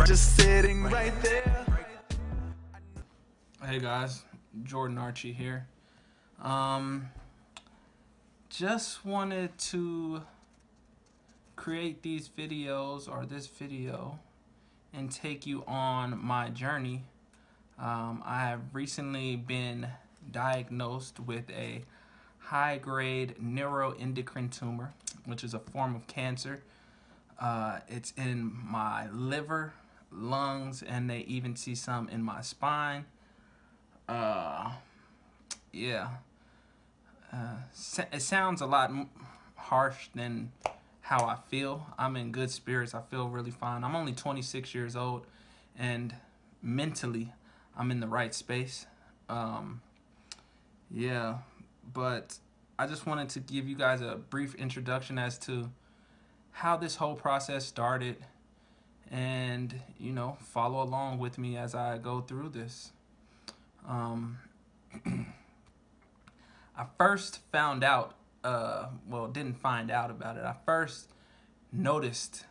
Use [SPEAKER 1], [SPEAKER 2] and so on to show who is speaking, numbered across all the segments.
[SPEAKER 1] just sitting right there.
[SPEAKER 2] Hey guys, Jordan Archie here. Just wanted to create these videos or this video and take you on my journey. I have recently been diagnosed with a high-grade neuroendocrine tumor, which is a form of cancer. It's in my liver, lungs, and they even see some in my spine. Yeah. It sounds a lot harsh than how I feel. I'm in good spirits. I feel really fine. I'm only 26 years old, and mentally, I'm in the right space. Yeah, but I just wanted to give you guys a brief introduction as to how this whole process started, and follow along with me as I go through this. I first found out, didn't find out about it. I first noticed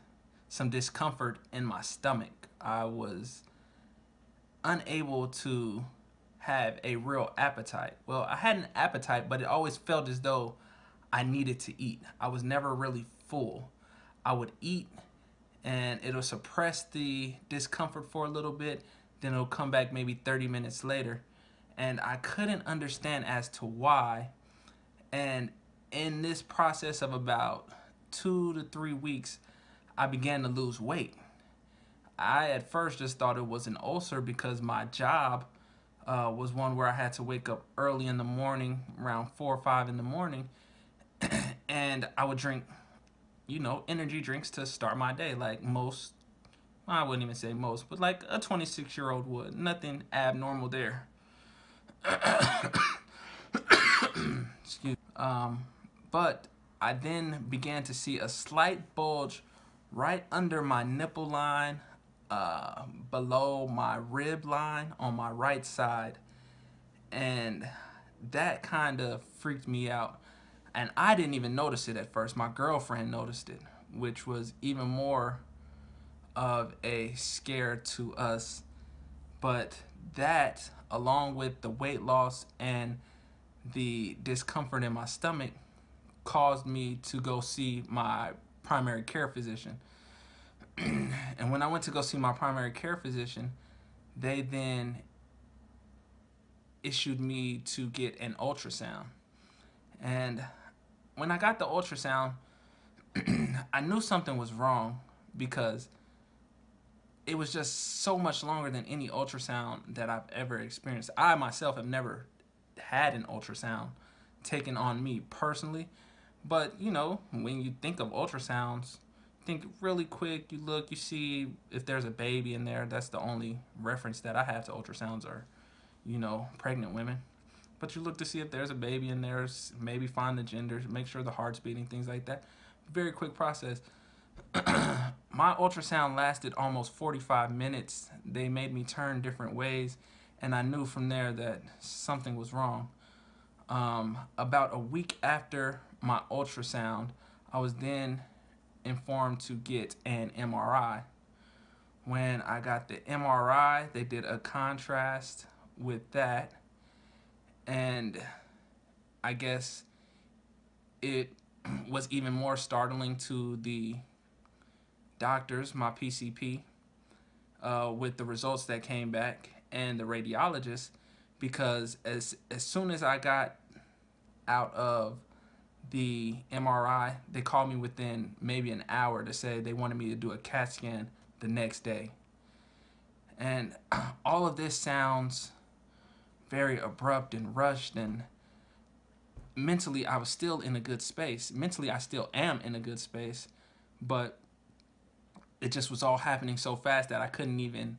[SPEAKER 2] some discomfort in my stomach. I was unable to have a real appetite. Well, I had an appetite, but it always felt as though I needed to eat. I was never really full. I would eat and it'll suppress the discomfort for a little bit, then it'll come back maybe 30 minutes later. And I couldn't understand as to why. And in this process of about 2 to 3 weeks, I began to lose weight. I at first just thought it was an ulcer because my job was one where I had to wake up early in the morning, around 4 or 5 in the morning, and I would drink, energy drinks to start my day, like most, I wouldn't even say most, but like a 26-year-old would. Nothing abnormal there. Excuse me. But I then began to see a slight bulge right under my nipple line, below my rib line on my right side, and that kind of freaked me out. And I didn't even notice it at first. My girlfriend noticed it, which was even more of a scare to us. But that, along with the weight loss and the discomfort in my stomach, caused me to go see my primary care physician. And when I went to go see my primary care physician, they then issued me to get an ultrasound. And when I got the ultrasound, I knew something was wrong because it was just so much longer than any ultrasound that I've ever experienced. I myself have never had an ultrasound taken on me personally, but when you think of ultrasounds, think really quick, you look, you see if there's a baby in there. That's the only reference that I have to ultrasounds, are pregnant women. But you look to see if there's a baby in there, maybe find the gender, make sure the heart's beating, things like that. Very quick process. My ultrasound lasted almost 45 minutes. They made me turn different ways, and I knew from there that something was wrong. About a week after my ultrasound, I was then informed to get an MRI. When I got the MRI, they did a contrast with that, and I guess it was even more startling to the doctors, my PCP, with the results that came back, and the radiologist, because as soon as I got out of the MRI, they called me within maybe an hour to say they wanted me to do a CAT scan the next day. And all of this sounds very abrupt and rushed, and mentally I was still in a good space. Mentally I still am in a good space, but it just was all happening so fast that I couldn't even,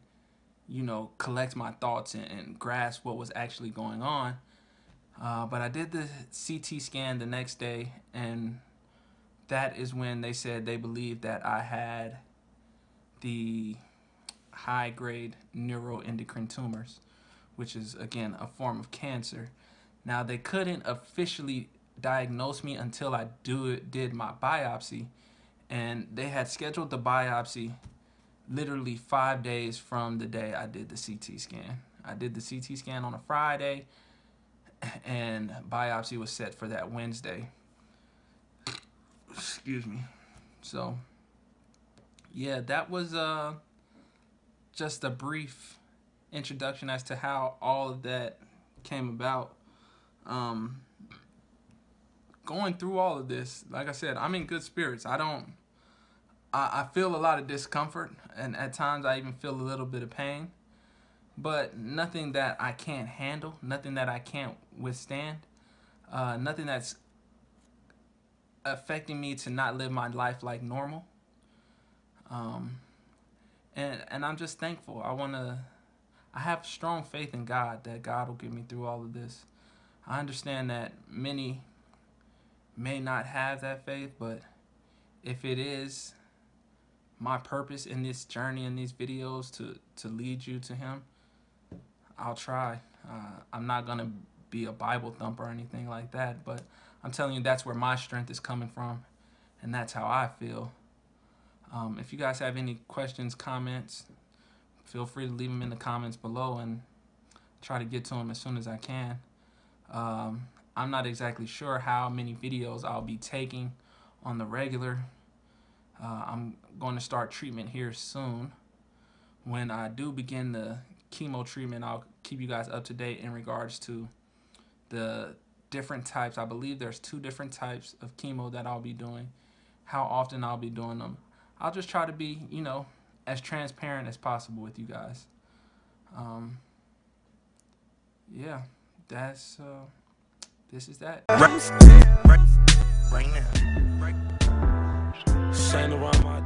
[SPEAKER 2] collect my thoughts and grasp what was actually going on. But I did the CT scan the next day, and that is when they said they believed that I had the high-grade neuroendocrine tumors, which is, again, a form of cancer. Now, they couldn't officially diagnose me until I did my biopsy, and they had scheduled the biopsy literally 5 days from the day I did the CT scan. I did the CT scan on a Friday, and biopsy was set for that Wednesday. Excuse me. So, yeah, that was just a brief introduction as to how all of that came about. Going through all of this, like I said, I'm in good spirits. I feel a lot of discomfort, and at times I even feel a little bit of pain, but nothing that I can't handle, nothing that I can't withstand, nothing that's affecting me to not live my life like normal. And I'm just thankful. I have strong faith in God that God will get me through all of this. I understand that many may not have that faith, but if it is my purpose in this journey, in these videos, to lead you to Him, I'll try. I'm not going to be a Bible thumper or anything like that, but I'm telling you, that's where my strength is coming from, and that's how I feel. If you guys have any questions, comments, feel free to leave them in the comments below, and try to get to them as soon as I can. I'm not exactly sure how many videos I'll be taking on the regular. I'm going to start treatment here soon. When I do begin the chemo treatment, I'll keep you guys up to date in regards to the different types. I believe there's 2 different types of chemo that I'll be doing, how often I'll be doing them. I'll just try to be, as transparent as possible with you guys. Yeah, this is that.
[SPEAKER 1] Right now. Saying around my